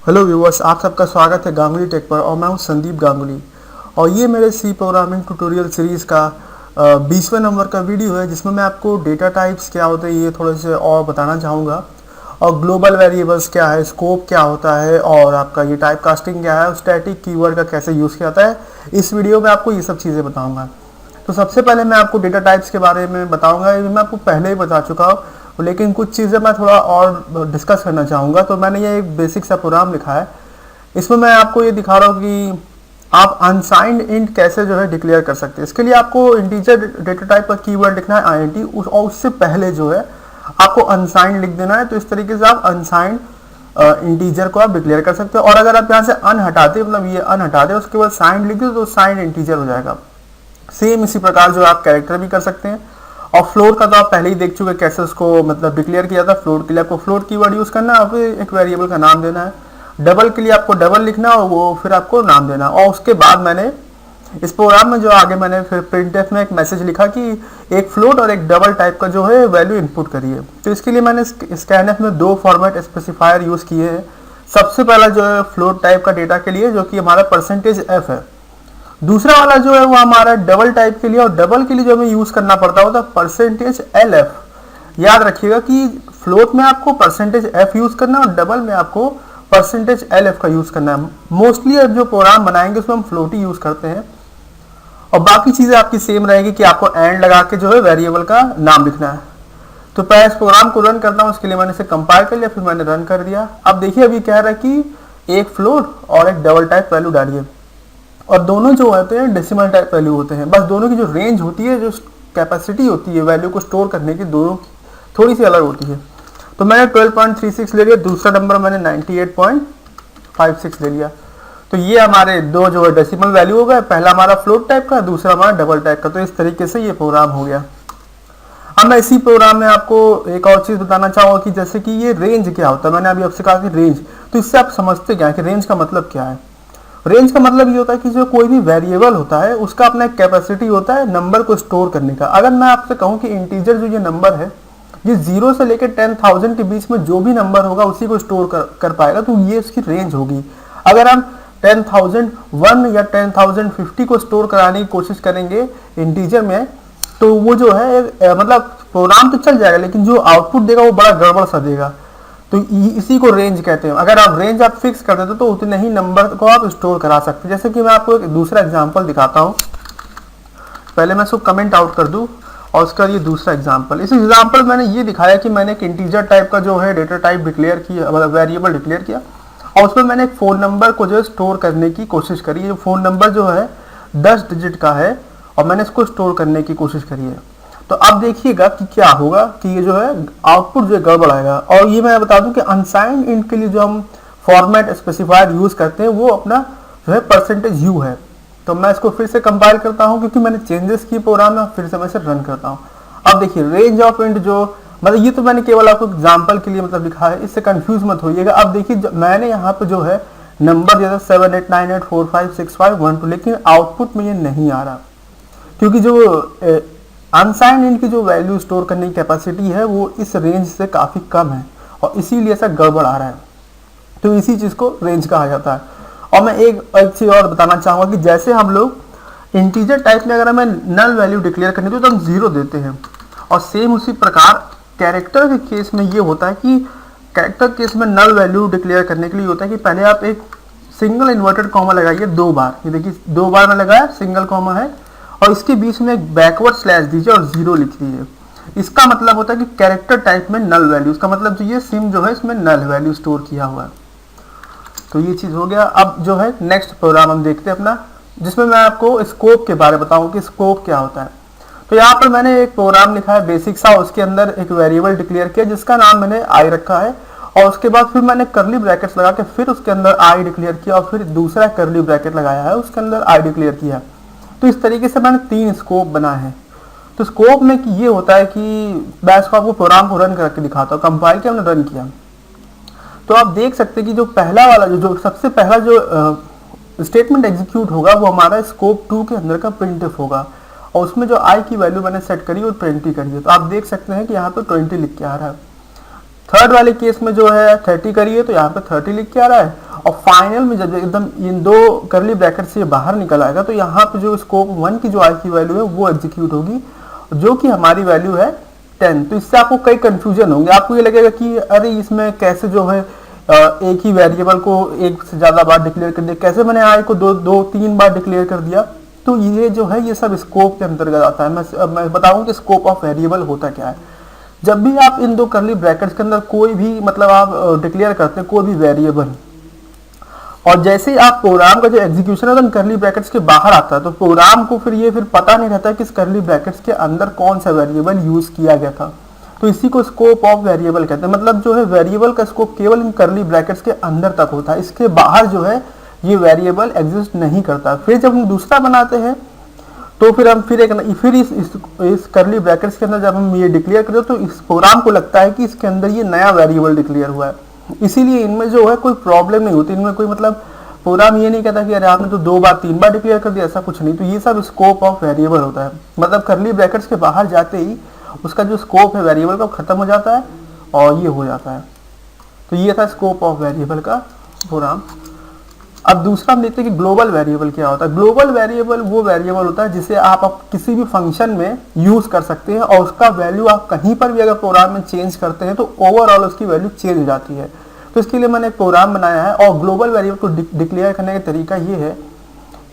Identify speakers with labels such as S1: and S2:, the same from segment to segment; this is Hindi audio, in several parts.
S1: हेलो व्यूअर्स, आप सबका स्वागत है गांगुली टेक पर और मैं हूं संदीप गांगुली। और ये मेरे सी प्रोग्रामिंग ट्यूटोरियल सीरीज़ का 20वें नंबर का वीडियो है, जिसमें मैं आपको डेटा टाइप्स क्या होते हैं ये थोड़े से और बताना चाहूँगा, और ग्लोबल वेरिएबल्स क्या है, स्कोप क्या होता है, और आपका ये टाइप कास्टिंग क्या है, स्टैटिक कीवर्ड का कैसे यूज़ किया जाता है। इस वीडियो में आपको ये सब चीज़ें बताऊँगा। तो सबसे पहले मैं आपको डेटा टाइप्स के बारे में बताऊँगा। ये मैं आपको पहले ही बता चुका हूँ, लेकिन कुछ चीज़ें मैं थोड़ा और डिस्कस करना चाहूँगा। तो मैंने ये एक बेसिक सा प्रोग्राम लिखा है। इसमें मैं आपको ये दिखा रहा हूँ कि आप अनसाइंड इंट कैसे जो है डिक्लेयर कर सकते हैं। इसके लिए आपको इंटीजर डेटा टाइप का कीवर्ड लिखना है INT, और उससे पहले जो है आपको अनसाइंड लिख देना है। तो इस तरीके से आप अनसाइंड इंटीजर को आप डिक्लेयर कर सकते हैं। और अगर आप यहाँ से अन हटाते, मतलब ये अन हटाते उसके बाद साइंड लिख दो तो साइंड इंटीजर हो जाएगा। सेम इसी प्रकार जो आप कैरेक्टर भी कर सकते हैं। और फ्लोट का तो आप पहले ही देख चुके कैसे उसको मतलब डिक्लेयर किया था। फ्लोट के लिए आपको फ्लोट कीवर्ड यूज करना है और फिर एक वेरिएबल का नाम देना है। डबल के लिए आपको डबल लिखना और वो फिर आपको नाम देना। और उसके बाद मैंने इस प्रोग्राम में जो आगे मैंने फिर प्रिंटफ में एक मैसेज लिखा कि एक फ्लोट और एक डबल टाइप का जो है वैल्यू इनपुट करिए। तो इसके लिए मैंने स्कैनफ में दो फॉर्मेट स्पेसिफायर यूज किए हैं। सबसे पहला जो है फ्लोट टाइप का डेटा के लिए, जो कि हमारा %f है। दूसरा वाला जो है वो हमारा डबल टाइप के लिए, और डबल के लिए जो हमें यूज करना पड़ता होता है %lf। याद रखिएगा कि फ्लोट में आपको %f यूज करना है और डबल में आपको %lf का यूज करना है। मोस्टली अब जो प्रोग्राम बनाएंगे उसमें हम फ्लोट ही यूज करते हैं, और बाकी चीजें आपकी सेम रहेगी कि आपको एंड लगा के जो है वेरिएबल का नाम लिखना है। तो पहले इस प्रोग्राम को रन करता हूँ। उसके लिए मैंने इसे कंपाइल कर लिया, फिर मैंने रन कर दिया। अब देखिए अभी कह रहा है कि एक फ्लोट और एक डबल टाइप वैल्यू डालिए, और दोनों जो होते हैं डेसिमल टाइप वैल्यू होते हैं। बस दोनों की जो रेंज होती है, जो कैपेसिटी होती है वैल्यू को स्टोर करने की, दोनों थोड़ी सी अलग होती है। तो मैंने 12.36 ले लिया, दूसरा नंबर मैंने 98.56 ले लिया। तो ये हमारे दो जो है डेसिमल वैल्यू हो गए। पहला हमारा फ्लोट टाइप का, दूसरा हमारा डबल टाइप का। तो इस तरीके से ये प्रोग्राम हो गया। अब मैं इसी प्रोग्राम में आपको एक और चीज बताना चाहूंगा कि जैसे कि ये रेंज क्या होता है। मैंने अभी आपसे कहा कि रेंज, तो इससे आप समझते क्या है कि रेंज का मतलब क्या है। रेंज का मतलब ये होता है कि जो कोई भी वेरिएबल होता है उसका अपना एक कैपेसिटी होता है नंबर को स्टोर करने का। अगर मैं आपसे कहूं कि इंटीजर जो ये नंबर है, ये 0 से लेकर 10,000 के बीच में जो भी नंबर होगा उसी को स्टोर कर पाएगा, तो ये इसकी रेंज होगी। अगर हम 10,001 या 10,050 को स्टोर कराने की कोशिश करेंगे इंटीजर में, तो वो जो है मतलब प्रोग्राम तो चल जाएगा, लेकिन जो आउटपुट देगा वो बड़ा गड़बड़ सा देगा। तो इसी को रेंज कहते हैं। अगर आप रेंज आप फिक्स कर देते तो उतने ही नंबर को आप स्टोर करा सकते हैं। जैसे कि मैं आपको एक दूसरा एग्जांपल दिखाता हूं। पहले मैं इसको कमेंट आउट कर दूं और उसका ये दूसरा एग्जांपल। इस एग्जांपल मैंने ये दिखाया कि मैंने एक इंटीजर टाइप का जो है डेटा टाइप डिक्लेयर किया, मतलब वेरिएबल डिक्लेयर किया, और उसमें मैंने एक फोन नंबर को जो है स्टोर करने की कोशिश करी है। फोन नंबर जो है 10 डिजिट का है और मैंने इसको स्टोर करने की कोशिश करी है। तो अब देखिएगा कि क्या होगा कि ये जो है आउटपुट जो है गड़बड़ आएगा। और ये मैं बता दूं कि अनसाइंड इंट के लिए जो हम फॉर्मेट स्पेसिफायर यूज करते हैं वो अपना जो है %u है। तो मैं इसको फिर से कंपाइल करता हूं क्योंकि मैंने चेंजेस की प्रोग्राम में, फिर से मैं इसे रन करता हूं। अब देखिए रेंज ऑफ इंट जो, मतलब ये तो मैंने केवल आपको एग्जाम्पल के लिए मतलब लिखा है, इससे कंफ्यूज मत होइएगा। अब देखिए मैंने यहाँ पे जो है नंबर दिया था 7898456512, लेकिन आउटपुट में ये नहीं आ रहा क्योंकि जो अनसाइंड इंट की जो वैल्यू स्टोर करने की कैपेसिटी है वो इस रेंज से काफी कम है, और इसीलिए ऐसा गड़बड़ आ रहा है। तो इसी चीज को रेंज कहा जाता है। और मैं एक चीज और बताना चाहूंगा कि जैसे हम लोग इंटीजर टाइप में अगर हमें नल वैल्यू डिक्लेयर करनी तो हम 0 देते हैं, और सेम उसी प्रकार कैरेक्टर के केस में ये होता है कि कैरेक्टर केस में नल वैल्यू डिक्लेयर करने के लिए होता है कि पहले आप एक सिंगल इन्वर्टेड कॉमा लगाइए 2 बार। ये देखिए 2 बार मैं लगाया, सिंगल कॉमा है, और इसके बीच में एक बैकवर्ड स्लैश दीजिए और 0 लिख दीजिए। इसका मतलब होता है कि कैरेक्टर टाइप में नल वैल्यू, इसका मतलब जो ये सिम जो है इसमें नल वैल्यू स्टोर किया हुआ है। तो ये चीज हो गया। अब जो है नेक्स्ट प्रोग्राम हम देखते हैं अपना, जिसमें मैं आपको स्कोप के बारे में बताऊं कि स्कोप क्या होता है। तो यहाँ पर मैंने एक प्रोग्राम लिखा है बेसिक सा, उसके अंदर एक वेरिएबल डिक्लेयर किया जिसका नाम मैंने आई रखा है, और उसके बाद फिर मैंने करली ब्रैकेट्स लगा के फिर उसके अंदर आई डिक्लेयर किया, और फिर दूसरा करली ब्रैकेट लगाया है उसके अंदर आई डिक्लेयर किया। तो इस तरीके से मैंने 3 स्कोप बनाए हैं। तो स्कोप में कि ये होता है कि मैं इसको आपको प्रोग्राम को रन करके दिखाता हूँ। कंपाइल किया, हमने रन किया, तो आप देख सकते हैं कि जो पहला वाला जो सबसे पहला जो स्टेटमेंट एग्जीक्यूट होगा वो हमारा स्कोप 2 के अंदर का प्रिंटफ होगा, और उसमें जो आई की वैल्यू मैंने सेट करी वो 20 करी है। तो आप देख सकते हैं कि यहाँ पे 20 लिख के आ रहा है। थर्ड वाले केस में जो है 30 करिए तो यहाँ पे 30 लिख के आ रहा है, और फाइनल में जब एकदम इन दो करली ब्रैकेट से बाहर निकल आएगा तो यहाँ पे जो स्कोप 1 की जो आई की वैल्यू है वो एग्जीक्यूट होगी, जो कि हमारी वैल्यू है 10। तो इससे आपको कई कंफ्यूजन होंगे, आपको ये लगेगा कि अरे इसमें कैसे जो है एक ही वेरिएबल को एक से ज्यादा बार डिक्लेयर कर दिया, कैसे मैंने आई को दो तीन बार डिक्लेयर कर दिया। तो ये जो है ये सब स्कोप के अंतर्गत आता है। मैं बताऊं कि स्कोप ऑफ वेरिएबल होता क्या है। जब भी आप इन दो करली ब्रैकेट्स के अंदर कोई भी मतलब आप डिक्लेयर करते हैं कोई भी वेरिएबल, और जैसे ही आप प्रोग्राम का जो एग्जीक्यूशन है करली ब्रैकेट्स के बाहर आता है, तो प्रोग्राम को फिर पता नहीं रहता कि इस करली ब्रैकेट्स के अंदर कौन सा वेरिएबल यूज किया गया था। तो इसी को स्कोप ऑफ वेरिएबल कहते हैं। मतलब जो है वेरिएबल का स्कोप केवल इन करली ब्रैकेट्स के अंदर तक होता है, इसके बाहर जो है ये वेरिएबल एग्जिस्ट नहीं करता। फिर जब हम दूसरा बनाते हैं तो फिर हम इस करली ब्रैकेट्स के अंदर जब हम ये डिक्लेयर करते हैं तो इस प्रोग्राम को लगता है कि इसके अंदर ये नया वेरिएबल डिक्लेयर हुआ है, इसीलिए इनमें जो है कोई प्रॉब्लम नहीं होती। इनमें कोई मतलब प्रोग्राम ये नहीं कहता कि अरे आपने तो 2 बार 3 बार डिक्लेयर कर दिया, ऐसा कुछ नहीं। तो ये सब स्कोप ऑफ वेरिएबल होता है। मतलब करली ब्रैकेट्स के बाहर जाते ही उसका जो स्कोप है वेरिएबल का खत्म हो जाता है और ये हो जाता है। तो ये था स्कोप ऑफ वेरिएबल का प्रोग्राम। अब दूसरा हम देखते हैं कि ग्लोबल वेरिएबल क्या होता है। ग्लोबल वेरिएबल वो वेरिएबल होता है जिसे आप किसी भी फंक्शन में यूज कर सकते हैं और उसका वैल्यू आप कहीं पर भी अगर प्रोग्राम में चेंज करते हैं तो ओवरऑल उसकी वैल्यू चेंज हो जाती है। तो इसके लिए मैंने एक प्रोग्राम बनाया है और ग्लोबल वेरिएबल को डिक्लेयर करने का तरीका ये है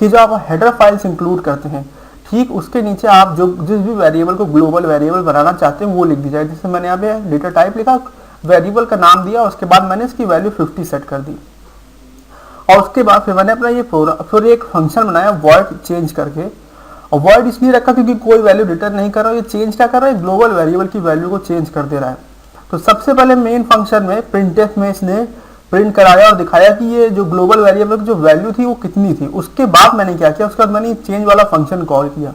S1: कि जो आप हेडर फाइल्स इंक्लूड करते हैं, ठीक उसके नीचे आप जो जिस भी वेरिएबल को ग्लोबल वेरिएबल बनाना चाहते हैं वो लिख दी जाए। जैसे मैंने यहाँ पे डेटा टाइप लिखा, वेरिएबल का नाम दिया, उसके बाद मैंने इसकी वैल्यू 50 सेट कर दी। और उसके बाद फिर मैंने अपना ये फिर एक फंक्शन बनाया वॉइड चेंज करके, और वॉइड इसलिए रखा क्योंकि कोई वैल्यू रिटर्न नहीं कर रहा है, ये चेंज क्या कर रहा है, ग्लोबल वेरिएबल की वैल्यू को चेंज कर दे रहा है। तो सबसे पहले मेन फंक्शन में प्रिंटफ में इसने प्रिंट कराया और दिखाया कि ये जो ग्लोबल वेरिएबल की जो वैल्यू थी वो कितनी थी। उसके बाद मैंने क्या किया, उसके बाद मैंने चेंज वाला फंक्शन कॉल किया।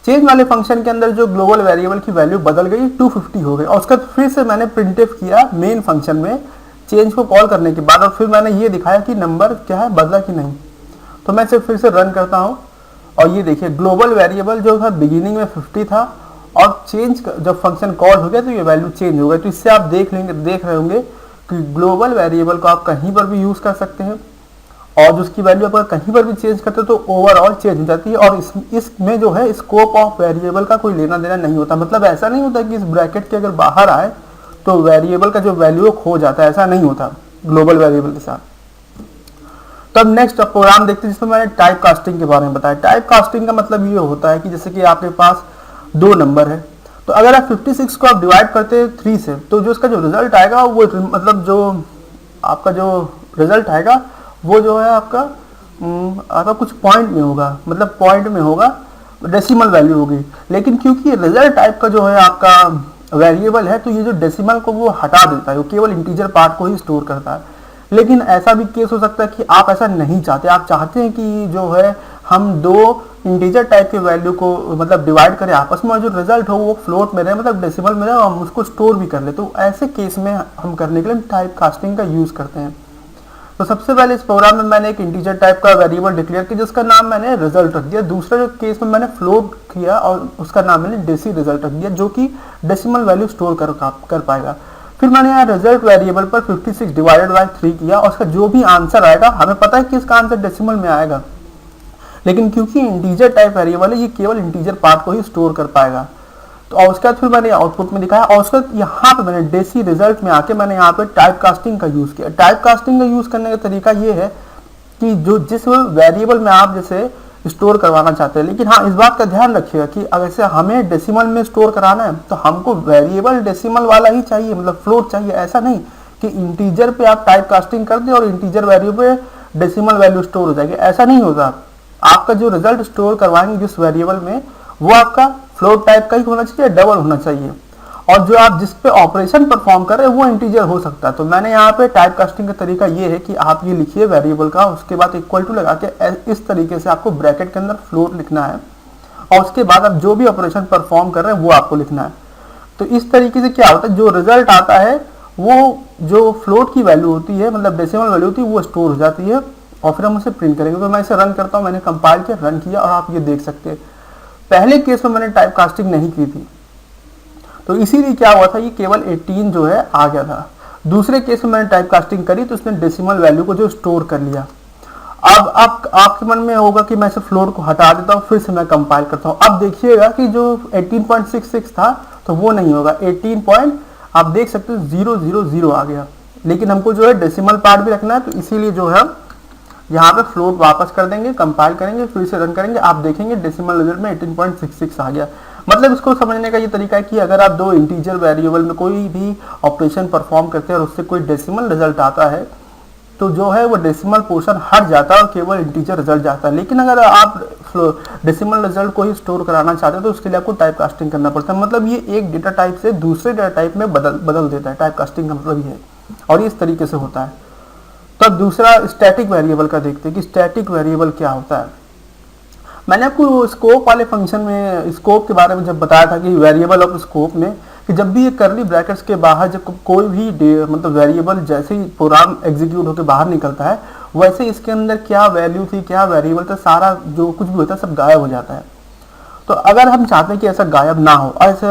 S1: चेंज वाले फंक्शन के अंदर जो ग्लोबल वेरिएबल की वैल्यू बदल गई 250 हो गई, और उसके बाद फिर से मैंने प्रिंटफ किया मेन फंक्शन में चेंज को कॉल करने के बाद, और फिर मैंने ये दिखाया कि नंबर क्या है, बदला कि नहीं। तो मैं इसे फिर से रन करता हूँ और ये देखिए ग्लोबल वेरिएबल जो था बिगिनिंग में 50 था और चेंज जब फंक्शन कॉल हो गया तो ये वैल्यू चेंज हो गई। तो इससे आप देख रहे होंगे कि ग्लोबल वेरिएबल को आप कहीं पर भी यूज कर सकते हैं और उसकी वैल्यू अगर कहीं पर भी चेंज करते हो तो ओवरऑल चेंज हो जाती है। और इसमें जो है स्कोप ऑफ वेरिएबल का कोई लेना देना नहीं होता। मतलब ऐसा नहीं होता कि इस ब्रैकेट के अगर बाहर आए तो वेरिएबल का जो वैल्यू खो जाता है, ऐसा नहीं होता ग्लोबल वेरिएबल के साथ। तब नेक्स्ट प्रोग्राम देखते हैं जिसमें मैंने टाइप कास्टिंग के बारे में बताया। टाइप कास्टिंग का मतलब ये होता है कि जैसे कि आपके पास 2 नंबर है, तो अगर आप 56 को आप डिवाइड करते हैं 3 से, तो जो उसका जो रिजल्ट आएगा वो मतलब जो आपका जो रिजल्ट आएगा वो जो है आपका कुछ पॉइंट में होगा, मतलब पॉइंट में होगा, डेसिमल वैल्यू होगी। लेकिन क्योंकि रिजल्ट टाइप का जो है आपका वेरिएबल है तो ये जो डेसिमल को वो हटा देता है, वो केवल इंटीजर पार्ट को ही स्टोर करता है। लेकिन ऐसा भी केस हो सकता है कि आप ऐसा नहीं चाहते, आप चाहते हैं कि जो है हम 2 इंटीजर टाइप के वैल्यू को मतलब डिवाइड करें आपस में और जो रिजल्ट हो वो फ्लोट में रहे, मतलब डेसिमल में रहे और हम उसको स्टोर भी कर ले। तो ऐसे केस में हम करने के लिए टाइप कास्टिंग का यूज करते हैं। तो सबसे पहले इस प्रोग्राम में मैंने एक इंटीजर टाइप का वेरिएबल डिक्लेयर किया जिसका नाम मैंने रिजल्ट रख दिया। दूसरा जो केस में मैंने फ्लोट किया और उसका नाम मैंने डेसी रिजल्ट रख दिया, जो कि डेसिमल वैल्यू स्टोर कर पाएगा। फिर मैंने यहाँ रिजल्ट वेरिएबल पर 56 डिवाइडेड बाय 3 किया और उसका जो भी आंसर आएगा, हमें पता है कि इसका आंसर डेसिमल में आएगा, लेकिन क्योंकि इंटीजर टाइप वेरिएबल है ये केवल इंटीजर पार्ट को ही स्टोर कर पाएगा। तो और उसके बाद फिर मैंने आउटपुट में दिखाया और उसके बाद यहाँ पे मैंने डेसी रिजल्ट में आके मैंने यहाँ पे टाइप कास्टिंग का यूज किया। टाइप कास्टिंग का यूज करने का तरीका ये है कि जो जिस वेरिएबल में आप जैसे स्टोर करवाना चाहते हैं, लेकिन हाँ इस बात का ध्यान रखिएगा कि अगर से हमें डेसिमल में स्टोर कराना है तो हमको वेरिएबल डेसिमल वाला ही चाहिए, मतलब फ्लोट चाहिए। ऐसा नहीं कि इंटीजर पे आप टाइप कास्टिंग कर दें और इंटीजर वैल्यू पे डेसिमल वैल्यू स्टोर हो जाएगी, ऐसा नहीं होता। आपका जो रिजल्ट स्टोर करवाएंगे जिस वेरिएबल में वो आपका फ्लोट टाइप का ही होना चाहिए, डबल होना चाहिए, और जो आप जिस पे ऑपरेशन परफॉर्म कर रहे हैं वो इंटीजर हो सकता है। तो मैंने यहाँ पे टाइप कास्टिंग का तरीका ये है कि आप ये लिखिए वेरिएबल का, उसके बाद इक्वल टू लगा के इस तरीके से आपको ब्रैकेट के अंदर फ्लोट लिखना है और उसके बाद आप जो भी ऑपरेशन परफॉर्म कर रहे हैं वो आपको लिखना है। तो इस तरीके से क्या होता है, जो रिजल्ट आता है वो जो फ्लोट की वैल्यू होती है, मतलब डेसिमल वैल्यू होती है, वो स्टोर हो जाती है और फिर हम उसे प्रिंट करेंगे। तो मैं इसे रन करता हूँ, मैंने कंपाइल किया, रन किया और आप ये देख सकते हैं पहले केस में मैंने टाइप कास्टिंग नहीं की थी, तो इसीलिए क्या हुआ था, ये केवल 18 जो है आ गया था। दूसरे केस में मैंने टाइप कास्टिंग करी तो उसने डेसिमल वैल्यू को जो स्टोर कर लिया। अब आपके मन में होगा कि मैं इसे फ्लोट को हटा देता हूँ, फिर से मैं कंपाइल करता हूँ। अब देखिएगा कि जो 18.66 था तो वो नहीं होगा, 18 पॉइंट आप देख सकते हो 000 आ गया। लेकिन हमको जो है डेसिमल पार्ट भी रखना है, तो इसीलिए जो है यहाँ पे फ्लोट वापस कर देंगे, कंपाइल करेंगे, फिर से रन करेंगे, आप देखेंगे डेसिमल रिजल्ट में 18.66 आ गया। मतलब इसको समझने का ये तरीका है कि अगर आप दो इंटीजर वेरिएबल में कोई भी ऑपरेशन परफॉर्म करते हैं और उससे कोई डेसिमल रिजल्ट आता है तो जो है वो डेसिमल पोर्शन हट जाता है और केवल इंटीजर रिजल्ट जाता है। लेकिन अगर आप डेसिमल रिजल्ट को ही स्टोर कराना चाहते हैं तो उसके लिए आपको टाइप कास्टिंग करना पड़ता है। मतलब ये एक डेटा टाइप से दूसरे डेटा टाइप में बदल देता है। टाइप कास्टिंग का मतलब ये है और ये इस तरीके से होता है। तो अब दूसरा स्टैटिक वेरिएबल का देखते हैं कि स्टैटिक वेरिएबल क्या होता है। मैंने आपको स्कोप वाले फंक्शन में स्कोप के बारे में जब बताया था कि वेरिएबल ऑफ स्कोप में कि जब भी ये करली ब्रैकेट्स के बाहर जब कोई भी मतलब वेरिएबल जैसे ही प्रोग्राम एग्जीक्यूट होकर बाहर निकलता है वैसे इसके अंदर क्या वैल्यू थी, क्या वेरिएबल था, सारा जो कुछ भी होता है सब गायब हो जाता है। तो अगर हम चाहते हैं कि ऐसा गायब ना हो, ऐसे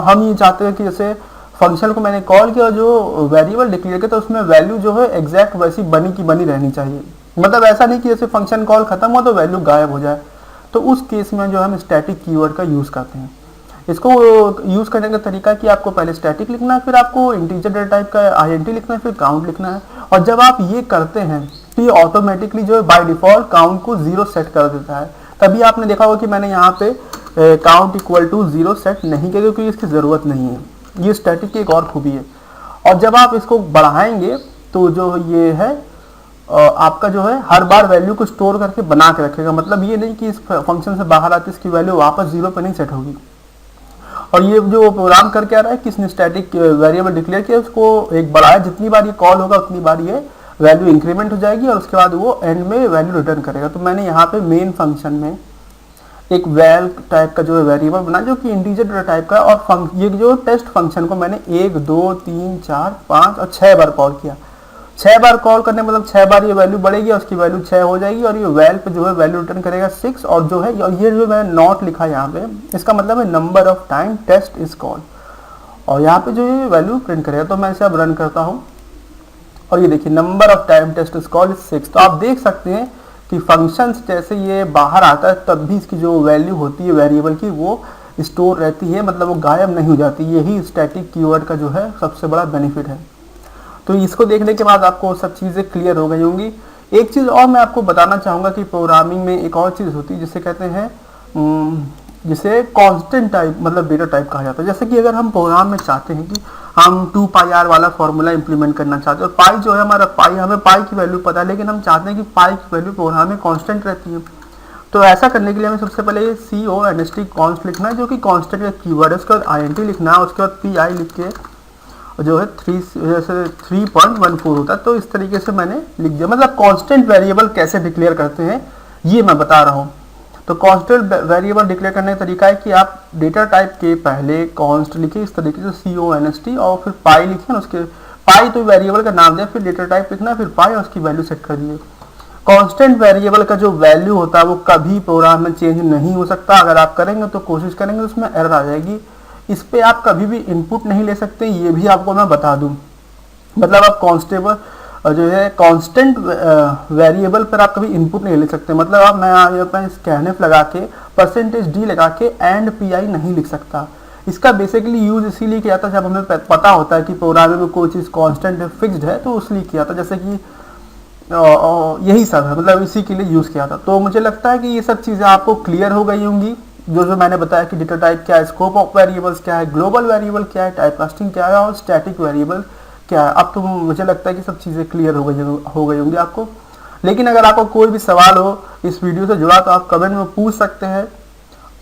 S1: हम ये चाहते हैं कि जैसे फंक्शन को मैंने कॉल किया, जो वेरिएबल डिक्लेयर किया तो उसमें वैल्यू जो है एग्जैक्ट वैसी बनी की बनी रहनी चाहिए। मतलब ऐसा नहीं कि जैसे फंक्शन कॉल खत्म हो तो वैल्यू गायब हो जाए। तो उस केस में जो हम स्टैटिक कीवर्ड का यूज करते हैं। इसको यूज करने का तरीका कि आपको पहले स्टैटिक लिखना है, फिर आपको इंटीजर डेटा टाइप का आईएनटी लिखना है, फिर काउंट लिखना है। और जब आप ये करते हैं तो ये ऑटोमेटिकली जो है बाय डिफॉल्ट काउंट को 0 सेट कर देता है। तभी आपने देखा होगा कि मैंने यहाँ पे काउंट इक्वल टू 0 सेट नहीं किया क्योंकि इसकी जरूरत नहीं है। ये स्टैटिक की एक और खूबी है। और जब आप इसको बढ़ाएंगे तो जो ये है आपका जो है हर बार वैल्यू को स्टोर करके बना के रखेगा। मतलब ये नहीं कि इस फंक्शन से बाहर आते इसकी वैल्यू वापस 0 पे नहीं सेट होगी। और ये जो प्रोग्राम करके आ रहा है कि इसने स्टैटिक वेरिएबल डिक्लेयर किया, उसको एक बढ़ाया, जितनी बार ये कॉल होगा उतनी बार ये वैल्यू इंक्रीमेंट हो जाएगी और उसके बाद वो एंड में वैल्यू रिटर्न करेगा। तो मैंने यहाँ पे मेन फंक्शन में एक वैल टाइप का जो है वेरिएबल बना जो कि इंटीजर डेटा टाइप का, और ये जो टेस्ट फंक्शन को मैंने 1 2 3 4 5 और 6 बार कॉल किया। 6 बार कॉल करने मतलब 6 बार ये वैल्यू बढ़ेगी और उसकी वैल्यू 6 हो जाएगी और ये वैल पे जो है वैल्यू रिटर्न करेगा 6। और जो है ये जो मैंने नॉट लिखा यहाँ पे, इसका मतलब है number of time test is call, और यहाँ पे जो ये वैल्यू प्रिंट करेगा। तो मैं इसे अब रन करता हूँ और ये देखिए number of time test is call is 6। तो आप देख सकते हैं कि फंक्शन जैसे ये बाहर आता है तब भी इसकी जो वैल्यू होती है वेरिएबल की वो स्टोर रहती है, मतलब वो गायब नहीं हो जाती। यही स्टैटिक कीवर्ड का जो है सबसे बड़ा बेनिफिट है। तो इसको देखने के बाद आपको सब चीज़ें क्लियर हो गई होंगी। एक चीज़ और मैं आपको बताना चाहूँगा कि प्रोग्रामिंग में एक और चीज़ होती है जिसे कहते हैं जिसे कांस्टेंट टाइप मतलब डेटा टाइप कहा जाता है। जैसे कि अगर हम प्रोग्राम में चाहते हैं कि हम 2πr वाला फॉर्मूला इंप्लीमेंट करना चाहते हैं और पाई जो है हमारा पाई, हमें पाई की वैल्यू पता है लेकिन हम चाहते हैं कि पाई की वैल्यू प्रोग्राम में कांस्टेंट रहती है। तो ऐसा करने के लिए हमें सबसे पहले ये CONST कॉन्स्ट लिखना है जो कि कांस्टेंट का कीवर्ड है। उसके बाद INT लिखना है, उसके बाद PI लिख के जो है 3.14 होता है। तो इस तरीके से मैंने लिख दिया। मतलब कांस्टेंट वेरिएबल कैसे डिक्लेयर करते हैं ये मैं बता रहा हूँ। तो कांस्टेंट वेरिएबल डिक्लेयर करने का तरीका है कि आप डेटा टाइप के पहले कॉन्स्ट लिखिए इस तरीके से CONST और फिर पाई लिखिए, उसके पाई तो वेरिएबल का नाम दिया, फिर डेटा टाइप लिखना, फिर पाई और उसकी वैल्यू सेट कर दिए। कांस्टेंट वेरिएबल का जो वैल्यू होता है वो कभी प्रोग्राम में चेंज नहीं हो सकता। अगर आप करेंगे तो कोशिश करेंगे उसमें एरर आ जाएगी। इस पे आप कभी भी इनपुट नहीं ले सकते, ये भी आपको मैं बता दूं। मतलब आप कांस्टेबल जो है कांस्टेंट वेरिएबल पर आप कभी इनपुट नहीं ले सकते। मतलब आप मैं यहाँ पर स्कैनफ लगा के %d लगा के एंड PI नहीं लिख सकता। इसका बेसिकली यूज इसीलिए किया था जब हमें पता होता है कि प्रोग्राम में कोई चीज़ कांस्टेंट फिक्स्ड है तो उसलिए किया था। जैसे कि यही सब है, मतलब इसी के लिए यूज़ किया था। तो मुझे लगता है कि ये सब चीज़ें आपको क्लियर हो गई होंगी। जो मैंने बताया कि डेटा टाइप क्या है, स्कोप ऑफ वेरिएबल्स क्या है, ग्लोबल वेरिएबल क्या है, टाइप कास्टिंग क्या है और स्टैटिक वेरिएबल क्या है। अब तो मुझे लगता है कि सब चीज़ें क्लियर हो गई होंगी आपको। लेकिन अगर आपको कोई भी सवाल हो इस वीडियो से जुड़ा तो आप कमेंट में पूछ सकते हैं।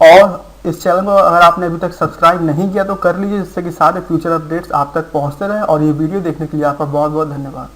S1: और इस चैनल को अगर आपने अभी तक सब्सक्राइब नहीं किया तो कर लीजिए, जिससे कि सारे फ्यूचर अपडेट्स आप तक पहुँचते रहे। और ये वीडियो देखने के लिए आपका बहुत बहुत धन्यवाद।